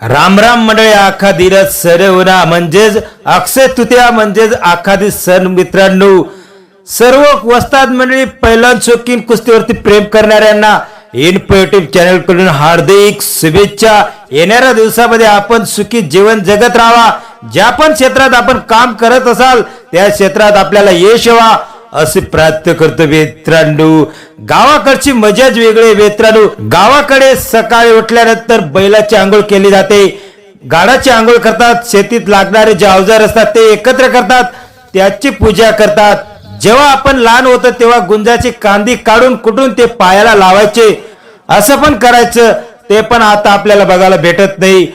राम राम मंडळी, आखादीरच सरवना म्हणजेच अक्षय तृतीया म्हणजेच आखादी सण. मित्रांनो, सर्व वस्ताद मंडळी, पैलवान शौकीन कुस्तीवरती प्रेम करणाऱ्यांना इन्फॉर्मेटिव्ह चॅनल कडून हार्दिक शुभेच्छा. येणाऱ्या दिवसामध्ये आपण सुखी जीवन जगत राहावा. ज्या पण क्षेत्रात आपण काम करत असाल त्या क्षेत्रात आपल्याला यश यावा असे प्रार्थना करतो. मित्रांनो, गावाकडची मजाच वेगळी. मित्रांनो, गावाकडे सकाळी उठल्यानंतर बैलाची आंघोळ केली जाते, गाडाची आंघोळ करतात, शेतीत लागणारे जे अवजार असतात ते एकत्र करतात, त्याची पूजा करतात. जेव्हा आपण लहान होतो तेव्हा गुंजाची कांदी काढून कुठून ते पायाला लावायचे, असं पण करायचं. ते पण आता आपल्याला बघायला भेटत नाही.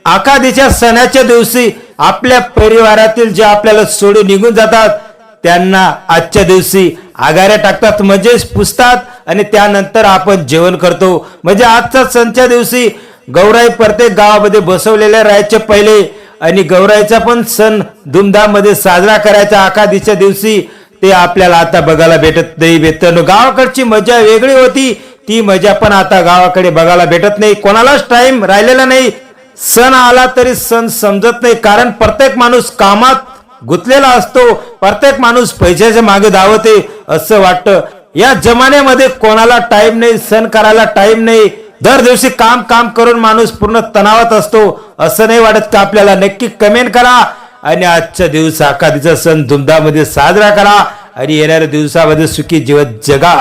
आखादीच्या सणाच्या दिवशी आपल्या परिवारातील जे आपल्याला सोडून निघून जातात त्यांना आजच्या दिवशी आगाऱ्या टाकतात, म्हणजेच पुजतात आणि त्यानंतर आपण जेवण करतो. म्हणजे आजच्या सणच्या दिवशी गौराई प्रत्येक गावामध्ये बसवलेल्या राहायचे पहिले, आणि गौराईचा पण सण धूमधाम मध्ये साजरा करायचा आखादीच्या दिवशी. ते आपल्याला आता बघायला भेटत नाही. मित्रांनो, गावाकडची मजा वेगळी होती, ती मजा पण आता गावाकडे बघायला भेटत नाही. कोणालाच टाइम राहिलेला नाही. सण आला तरी सण समजत नाही, कारण प्रत्येक माणूस कामात गुंतलेला असतो, प्रत्येक माणूस पैशाच्या मागे धावते असं वाटतं. या जमान्यामध्ये कोणाला टाइम नाही, सण करायला टाइम नाही. दर दिवशी काम काम करून माणूस पूर्ण तणावात असतो. असं नाही वाटत का? आपल्याला नक्की कमेंट करा आणि आजच्या दिवस आखादीचा सण धुमधाम मध्ये साजरा करा आणि येणाऱ्या दिवसामध्ये सुखी जीवन जगा.